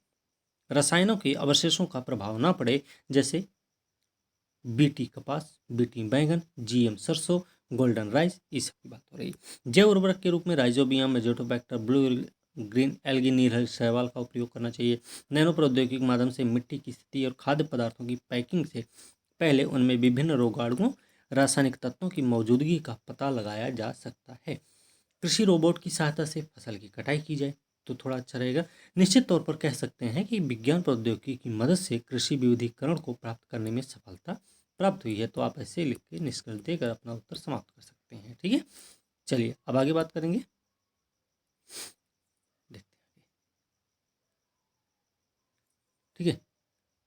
रसायनों के अवशेषों का प्रभाव न पड़े, जैसे बीटी कपास, बीटी बैंगन, जीएम सरसों, गोल्डन राइस, इस सब की बात हो रही है। जैव उर्वरक के रूप में rhizobium, azotobacter, blue green algae, नीलहर शैवाल का उपयोग करना चाहिए। नैनो प्रौद्योगिकी के माध्यम से मिट्टी की स्थिति और खाद्य पदार्थों की पैकिंग से पहले उनमें विभिन्न रोगाणुओं, रासायनिक तत्वों की मौजूदगी का पता लगाया जा सकता है। कृषि रोबोट की सहायता से फसल की कटाई की जाए तो थोड़ा अच्छा रहेगा। निश्चित तौर पर कह सकते हैं कि विज्ञान प्रौद्योगिकी की मदद से कृषि विविधीकरण को प्राप्त करने में सफलता प्राप्त हुई है। तो आप ऐसे लिख के निष्कर्ष देकर अपना उत्तर समाप्त कर सकते हैं। ठीक है, चलिए अब आगे बात करेंगे। देखते हैं। ठीक है,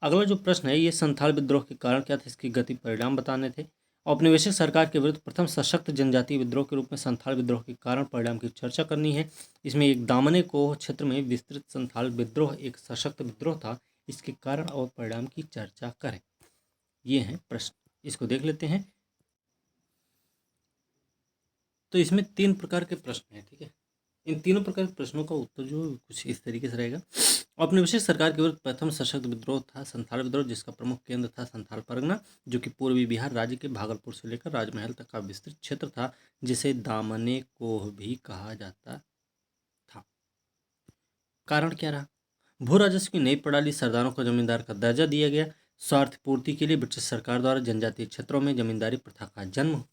अगला जो प्रश्न है, ये संथाल विद्रोह के कारण क्या थे, इसकी गति परिणाम बताने थे। औपनिवेशिक सरकार के विरुद्ध प्रथम सशक्त जनजातीय विद्रोह के रूप में संथाल विद्रोह के कारण परिणाम की चर्चा करनी है। इसमें एक दामने को क्षेत्र में विस्तृत संथाल विद्रोह एक सशक्त विद्रोह था। इसके कारण और परिणाम की चर्चा करें। ये हैं प्रश्न, इसको देख लेते हैं। तो इसमें 3 प्रकार के प्रश्न हैं। ठीक है, इन तीनों प्रकार के प्रश्नों का उत्तर जो कुछ इस तरीके से रहेगा। औपनिवेशिक सरकार के विरुद्ध प्रथम सशक्त विद्रोह था संथाल विद्रोह, जिसका प्रमुख केंद्र था संथाल परगना, जो कि पूर्वी बिहार राज्य के भागलपुर से लेकर राजमहल तक का विस्तृत क्षेत्र था, जिसे दामने कोह भी कहा जाता था। कारण क्या रहा? भू राजस्व की नई प्रणाली, सरदारों को जमींदार का दर्जा दिया गया। स्वार्थ पूर्ति के लिए ब्रिटिश सरकार द्वारा जनजातीय क्षेत्रों में जमींदारी प्रथा का जन्म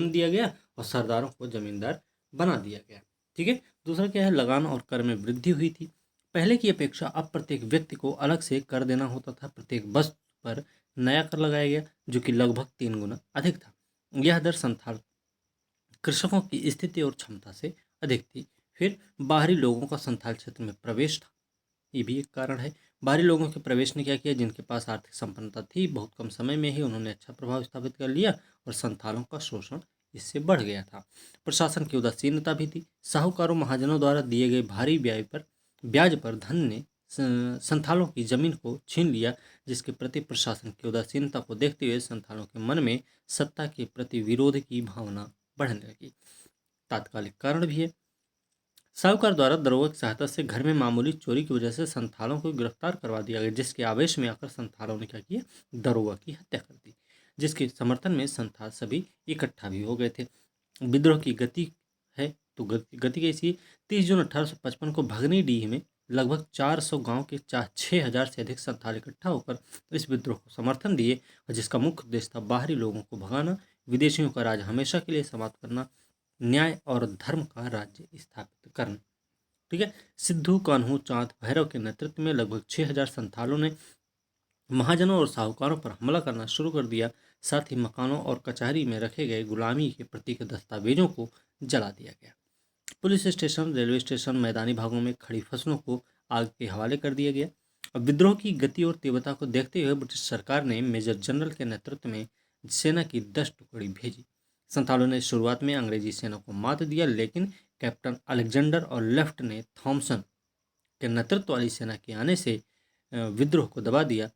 दिया गया और सरदारों को जमींदार बना दिया गया। ठीक है। दूसरा क्या है? लगान और कर में वृद्धि हुई थी। पहले की अपेक्षा अब प्रत्येक व्यक्ति को अलग से कर देना होता था। प्रत्येक वस्तु पर नया कर लगाया गया, जो कि लगभग 3 गुना अधिक था। यह दर संथाल कृषकों की स्थिति और क्षमता से अधिक थी। फिर बाहरी लोगों का संथाल क्षेत्र में प्रवेश था, ये भी एक कारण है। बाहरी लोगों के प्रवेश ने क्या किया? जिनके पास आर्थिक संपन्नता थी, बहुत कम समय में ही उन्होंने अच्छा प्रभाव स्थापित कर लिया और संथालों का शोषण इससे बढ़ गया था। प्रशासन की उदासीनता भी थी। साहूकारों महाजनों द्वारा दिए गए भारी ब्याज पर धन ने संथालों की जमीन को छीन लिया, जिसके प्रति प्रशासन की उदासीनता को देखते हुए संथालों के मन में सत्ता के प्रति विरोध की भावना बढ़ने लगी। तात्कालिक कारण भी है। साहूकार द्वारा दरोगा की सहायता से घर में मामूली चोरी की वजह से संथालों को गिरफ्तार करवा दिया गया, जिसके आवेश में आकर संथालों ने क्या किया? दरोगा की हत्या कर दी, जिसके समर्थन में संथाल सभी इकट्ठा भी हो गए थे। विद्रोह की गति है तो गति कैसी? 30 जून 1855 को भगनीडीह में लगभग 400 गांव के 6,000 से अधिक संथाल इकट्ठा होकर इस विद्रोह को समर्थन दिए, और जिसका मुख्य उद्देश्य था बाहरी लोगों को भगाना, विदेशियों का राज हमेशा के लिए समाप्त करना, न्याय और धर्म का राज्य स्थापित करना। ठीक है। सिद्धू कान्हू चांद भैरव के नेतृत्व में लगभग 6,000 संथालों ने महाजनों और साहूकारों पर हमला करना शुरू कर दिया। साथ ही मकानों और कचहरी में रखे गए गुलामी के प्रति के दस्तावेजों को जला दिया गया। पुलिस स्टेशन, रेलवे स्टेशन, मैदानी भागों में खड़ी फसलों को आग के हवाले कर दिया गया। अब विद्रोह की गति और तीव्रता को देखते हुए ब्रिटिश सरकार ने मेजर जनरल के नेतृत्व में सेना की 10 टुकड़ी भेजी। संथालों ने शुरुआत में अंग्रेजी सेना को मात दिया, लेकिन कैप्टन अलेक्जेंडर और लेफ्टिनेंट थॉमसन के नेतृत्व वाली सेना के आने से विद्रोह को दबा दिया।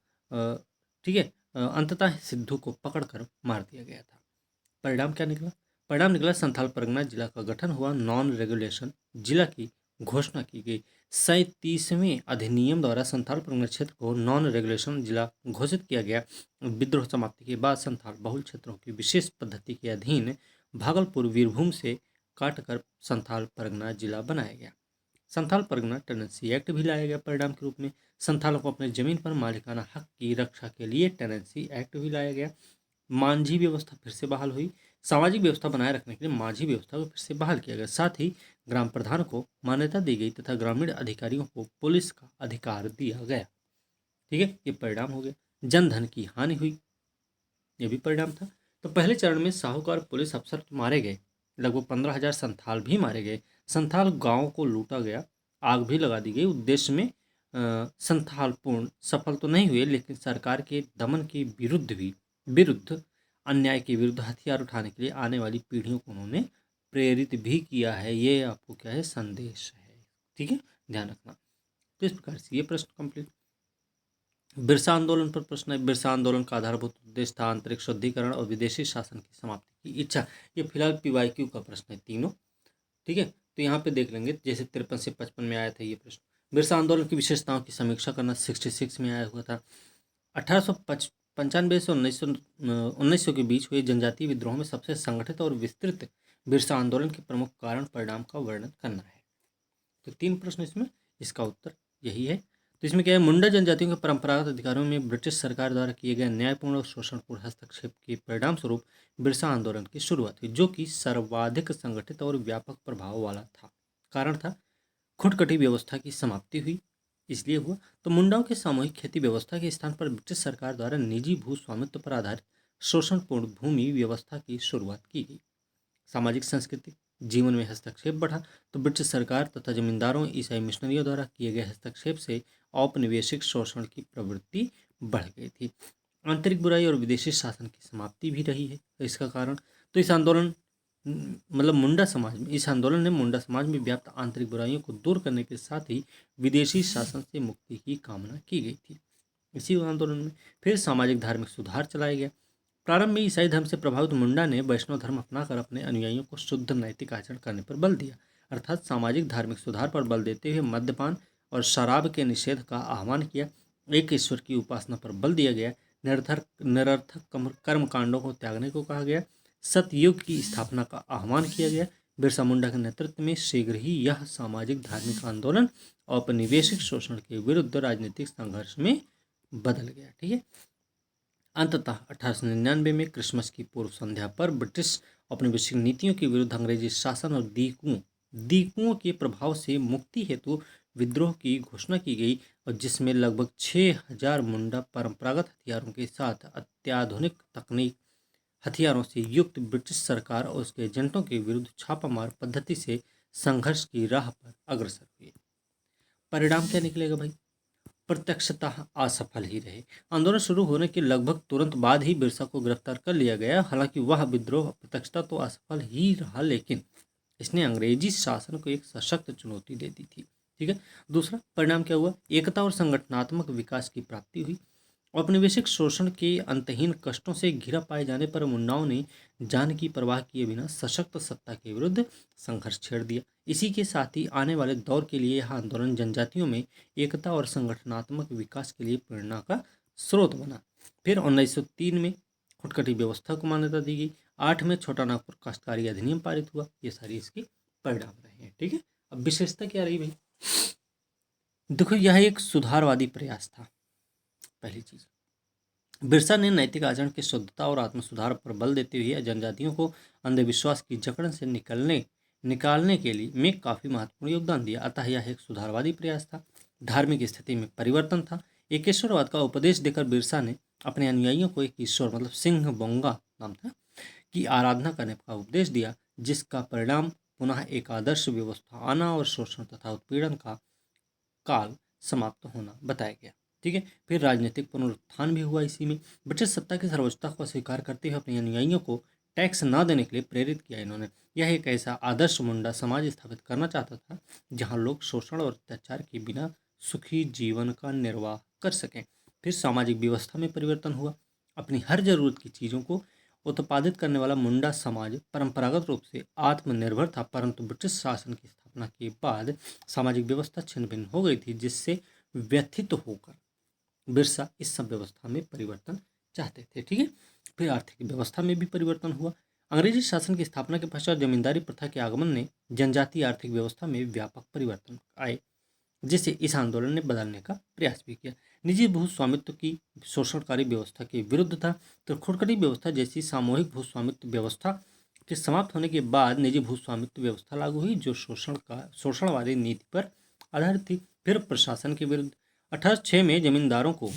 ठीक है। अंततः सिद्धू को पकड़कर मार दिया गया था। परिणाम क्या निकला? परिणाम निकला संथाल परगना जिला का गठन हुआ। नॉन रेगुलेशन जिला की घोषणा की गई। 37वें अधिनियम द्वारा संथाल परगना क्षेत्र को नॉन रेगुलेशन जिला घोषित किया गया। विद्रोह समाप्ति के बाद संथाल बहुल क्षेत्रों की विशेष पद्धति के अधीन भागलपुर वीरभूम से काटकर संथाल परगना जिला बनाया गया। संथाल परगना टेनेंसी एक्ट भी लाया गया परिणाम के रूप में। संथालों को अपने जमीन पर मालिकाना हक की रक्षा के लिए टेनेंसी एक्ट भी लाया गया। मांझी व्यवस्था फिर से बहाल हुई। सामाजिक व्यवस्था बनाए रखने के लिए मांझी व्यवस्था को फिर से बहाल किया गया। साथ ही ग्राम प्रधान को मान्यता दी गई तथा ग्रामीण अधिकारियों को पुलिस का अधिकार दिया गया। ठीक है, ये परिणाम हो गया। जनधन की हानि हुई, ये भी परिणाम था। तो पहले चरण में साहूकार पुलिस अफसर तो मारे गए, लगभग 15,000 संथाल भी मारे गए। संथाल गांव को लूटा गया, आग भी लगा दी गई। उद्देश्य में संथाल पूर्ण सफल तो नहीं हुए, लेकिन सरकार के दमन के विरुद्ध अन्याय के विरुद्ध हथियार उठाने के लिए आने वाली पीढ़ियों को उन्होंने प्रेरित भी किया है। ये आपको क्या है? संदेश है। ठीक है, ध्यान रखना। तो इस प्रकार से ये प्रश्न कंप्लीट। बिरसा आंदोलन पर प्रश्न है। बिरसा आंदोलन का आधारभूत उद्देश्य था आंतरिक शुद्धिकरण और विदेशी शासन की समाप्ति की इच्छा। ये फिलहाल पीवाईक्यू का प्रश्न है तीनों। ठीक है, तो यहाँ पे देख लेंगे, जैसे 53 से 55 में आया था ये प्रश्न। बिरसा आंदोलन की विशेषताओं की समीक्षा करना 66 में आया हुआ था। 1895 से 1900 के बीच हुए जनजातीय विद्रोह में सबसे संगठित और विस्तृत बिरसा आंदोलन के प्रमुख कारण परिणाम का वर्णन करना है। तो 3 प्रश्न इसमें, इसका उत्तर यही है। तो इसमें क्या है? मुंडा जनजातियों के परंपरागत अधिकारों में ब्रिटिश सरकार द्वारा किए गए न्यायपूर्ण और शोषणपूर्ण हस्तक्षेप के परिणाम स्वरूप बिरसा आंदोलन की शुरुआत हुई, जो कि सर्वाधिक संगठित और व्यापक प्रभाव वाला था। कारण था खुटकटी व्यवस्था की समाप्ति हुई, इसलिए हुआ। तो मुंडाओं के सामूहिक खेती व्यवस्था के स्थान पर ब्रिटिश सरकार द्वारा निजी भू स्वामित्व पर आधारित शोषणपूर्ण भूमि व्यवस्था की शुरुआत की गई। सामाजिक संस्कृति जीवन में हस्तक्षेप बढ़ा, तो ब्रिटिश सरकार तथा जमींदारों, ईसाई मिशनरियों द्वारा किए गए हस्तक्षेप से औपनिवेशिक शोषण की प्रवृत्ति बढ़ गई थी। आंतरिक बुराई और विदेशी शासन की समाप्ति भी रही है। तो इसका कारण, तो इस आंदोलन मतलब मुंडा समाज में, इस आंदोलन ने मुंडा समाज में व्याप्त आंतरिक बुराइयों को दूर करने के साथ ही विदेशी शासन से मुक्ति की कामना की गई थी। इसी आंदोलन में फिर सामाजिक धार्मिक सुधार चलाया गया। प्रारंभ में ईसाई धर्म से प्रभावित मुंडा ने वैष्णव धर्म अपनाकर अपने अनुयायियों को शुद्ध नैतिक आचरण करने पर बल दिया, अर्थात सामाजिक धार्मिक सुधार पर बल देते हुए मद्यपान, और शराब के निषेध का आह्वान किया। एक ईश्वर की उपासना पर बल दिया गया। निरर्थक कर्म कांडों को त्यागने को कहा गया। सतयुग की स्थापना का आह्वान किया गया। बिरसा मुंडा के नेतृत्व में शीघ्र ही यह सामाजिक धार्मिक आंदोलन औपनिवेशिक शोषण के विरुद्ध राजनीतिक संघर्ष में बदल गया। ठीक है। अंततः 1899 में क्रिसमस की पूर्व संध्या पर ब्रिटिश औपनिवेशिक नीतियों के विरुद्ध अंग्रेजी शासन और दीकुओं के प्रभाव से मुक्ति हेतु विद्रोह की घोषणा की गई, और जिसमें लगभग 6000 मुंडा परंपरागत हथियारों के साथ अत्याधुनिक तकनीक हथियारों से युक्त ब्रिटिश सरकार और उसके एजेंटों के विरुद्ध छापामार पद्धति से संघर्ष की राह पर अग्रसर हुए। परिणाम क्या निकलेगा भाई? प्रत्यक्षतः असफल ही रहे। आंदोलन शुरू होने के लगभग तुरंत बाद ही बिरसा को गिरफ्तार कर लिया गया। हालांकि वह विद्रोह प्रत्यक्षतः तो असफल ही रहा, लेकिन इसने अंग्रेजी शासन को एक सशक्त चुनौती दे दी थी। ठीक है। दूसरा परिणाम क्या हुआ? एकता और संगठनात्मक विकास की प्राप्ति हुई। औपनिवेशिक शोषण के अंतहीन कष्टों से घिरा पाए जाने पर मुंडाओं ने जान की परवाह किए बिना सशक्त सत्ता के विरुद्ध संघर्ष छेड़ दिया। इसी के साथ ही आने वाले दौर के लिए यह आंदोलन जनजातियों में एकता और संगठनात्मक विकास के लिए प्रेरणा का स्रोत बना। फिर 1903 में खुटकटी व्यवस्था को मान्यता दी गई। 8 में छोटा नागपुर काश्तकारी अधिनियम पारित हुआ। ये सारी इसके परिणाम रहे हैं। ठीक है। अब विशेषता क्या रही भाई? देखो, यह एक सुधारवादी प्रयास था। पहली चीज, बिरसा ने नैतिक आचरण की शुद्धता और आत्म सुधार पर बल देते हुए जनजातियों को अंधविश्वास की जकड़न से निकालने के लिए में काफी महत्वपूर्ण योगदान दिया। अतः यह एक सुधारवादी प्रयास था। धार्मिक स्थिति में परिवर्तन था। एकेश्वरवाद का उपदेश देकर बिरसा ने अपने अनुयायियों को एक ईश्वर मतलब सिंह बोंगा नाम था की आराधना करने का उपदेश दिया, जिसका परिणाम पुनः एक आदर्श व्यवस्था आना और शोषण तथा उत्पीड़न का काल समाप्त होना बताया गया। ठीक है। फिर राजनीतिक पुनरुत्थान भी हुआ इसी में। ब्रिटिश सत्ता की सर्वोच्चता को स्वीकार करते हुए अपने अनुयायियों को टैक्स न देने के लिए प्रेरित किया इन्होंने। यह एक ऐसा आदर्श मुंडा समाज स्थापित करना चाहता था जहां लोग शोषण और अत्याचार के बिना सुखी जीवन का निर्वाह कर सकें। फिर सामाजिक व्यवस्था में परिवर्तन हुआ। अपनी हर जरूरत की चीज़ों को उत्पादित करने वाला मुंडा समाज परंपरागत रूप से आत्मनिर्भर था, परंतु ब्रिटिश शासन की स्थापना के बाद सामाजिक व्यवस्था छिन्न भिन्न हो गई थी, जिससे व्यथित होकर बिरसा इस सब व्यवस्था में परिवर्तन चाहते थे। ठीक है। फिर आर्थिक व्यवस्था में भी परिवर्तन हुआ। अंग्रेजी शासन की स्थापना के पश्चात जमींदारी प्रथा के आगमन ने जनजातीय आर्थिक व्यवस्था में व्यापक परिवर्तन आए, जिसे इस आंदोलन ने बदलने का प्रयास भी किया। निजी भू स्वामित्व की शोषणकारी व्यवस्था के विरुद्ध था, तो खुटकटी व्यवस्था जैसी सामूहिक भू स्वामित्व व्यवस्था के समाप्त होने के बाद निजी भू स्वामित्व व्यवस्था लागू हुई, जो शोषणवादी नीति पर आधारित थी। फिर प्रशासन के विरुद्ध 1806 में जमींदारों को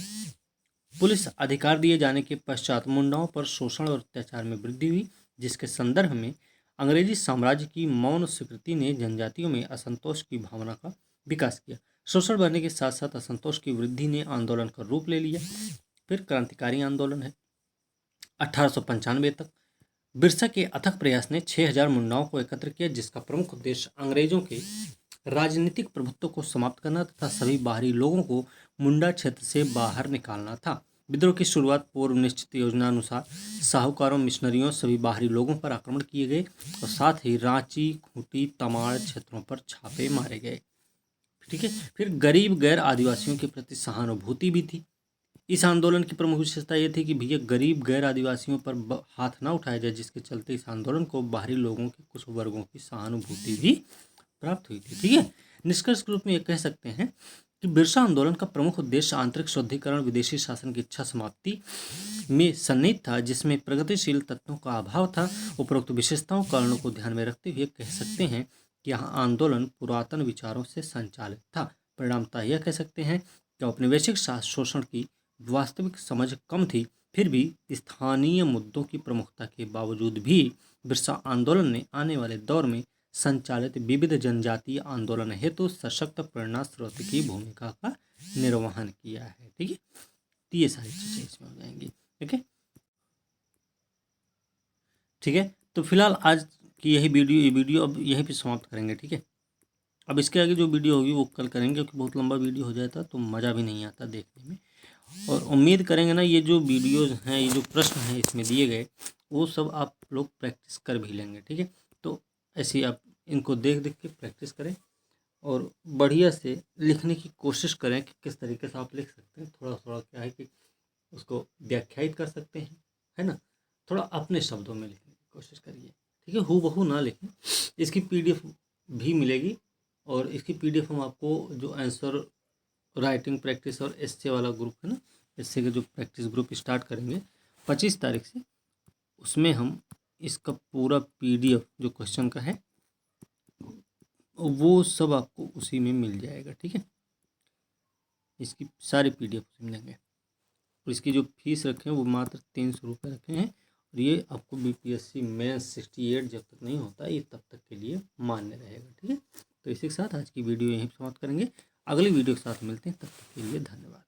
पुलिस अधिकार दिए जाने के पश्चात मुंडाओं पर शोषण और अत्याचार में वृद्धि हुई, जिसके संदर्भ में अंग्रेजी साम्राज्य की मौन स्वीकृति ने जनजातियों में असंतोष की भावना का विकास किया। शोषण बढ़ने के साथ साथ असंतोष की वृद्धि ने आंदोलन का रूप ले लिया। फिर क्रांतिकारी आंदोलन है। 1895 तक बिरसा के अथक प्रयास ने 6000 मुंडाओं को एकत्र किया, जिसका प्रमुख उद्देश्य अंग्रेजों के राजनीतिक प्रभुत्व को समाप्त करना तथा सभी बाहरी लोगों को मुंडा क्षेत्र से बाहर निकालना था। विद्रोह की शुरुआत पूर्व निश्चित योजना अनुसार साहूकारों, मिशनरियों, सभी बाहरी लोगों पर आक्रमण किए गए और साथ ही रांची, खूंटी, तमाड़ क्षेत्रों पर छापे मारे गए। ठीक है। फिर गरीब गैर आदिवासियों के प्रति सहानुभूति भी थी। इस आंदोलन की प्रमुख विशेषता यह थी कि भैया गरीब गैर आदिवासियों पर हाथ ना उठाया जाए, जिसके चलते इस आंदोलन को बाहरी लोगों के कुछ वर्गों की सहानुभूति भी प्राप्त हुई थी। ठीक है। निष्कर्ष के रूप में ये कह सकते हैं कि बिरसा आंदोलन का प्रमुख उद्देश्य आंतरिक शुद्धिकरण, विदेशी शासन की इच्छा समाप्ति में सन्निहित था, जिसमें प्रगतिशील तत्वों का अभाव था। उपरोक्त विशेषताओं कारणों को ध्यान में रखते हुए कह सकते हैं कि यह आंदोलन पुरातन विचारों से संचालित था। परिणामतः यह कह सकते हैं कि औपनिवेशिक शोषण की वास्तविक समझ कम थी, फिर भी स्थानीय मुद्दों की प्रमुखता के बावजूद भी बिरसा आंदोलन ने आने वाले दौर में संचालित विविध जनजातीय आंदोलन हेतु सशक्त प्रेरणा स्रोत की भूमिका का निर्वहन किया है। ठीक है। तो ये सारी चीजें इसमें हो जाएंगी। ठीक है। ठीक है। तो फिलहाल आज की यही वीडियो अब यहीं पे समाप्त करेंगे। ठीक है। अब इसके आगे जो वीडियो होगी वो कल करेंगे, क्योंकि बहुत लंबा वीडियो हो जाता तो मज़ा भी नहीं आता देखने में। और उम्मीद करेंगे ना, ये जो वीडियोज़ हैं, ये जो प्रश्न हैं इसमें दिए गए, वो सब आप लोग प्रैक्टिस कर भी लेंगे। ठीक है। तो ऐसे ही आप इनको देख देख के प्रैक्टिस करें और बढ़िया से लिखने की कोशिश करें कि किस तरीके से आप लिख सकते हैं। थोड़ा थोड़ा क्या है कि उसको व्याख्यायित कर सकते हैं, है ना। थोड़ा अपने शब्दों में लिखने की कोशिश करिए, ठीक है, हूबहू ना लिखें। इसकी पीडीएफ भी मिलेगी, और इसकी पीडीएफ हम आपको जो आंसर राइटिंग प्रैक्टिस और एस्से वाला ग्रुप है ना, एस्से का जो प्रैक्टिस ग्रुप स्टार्ट करेंगे 25 तारीख से, उसमें हम इसका पूरा पीडीएफ जो क्वेश्चन का है वो सब आपको उसी में मिल जाएगा, ठीक है। इसकी सारी पीडीएफ उसी में देंगे, और इसकी जो फीस रखे हैं वो मात्र 300 रुपये रखे हैं। और ये आपको बीपीएससी मेंस 68 जब तक नहीं होता ये तब तक के लिए मान्य रहेगा, ठीक है। तो इसी के साथ आज की वीडियो यहीं समाप्त करेंगे। अगली वीडियो के साथ मिलते हैं, तब तक के लिए धन्यवाद।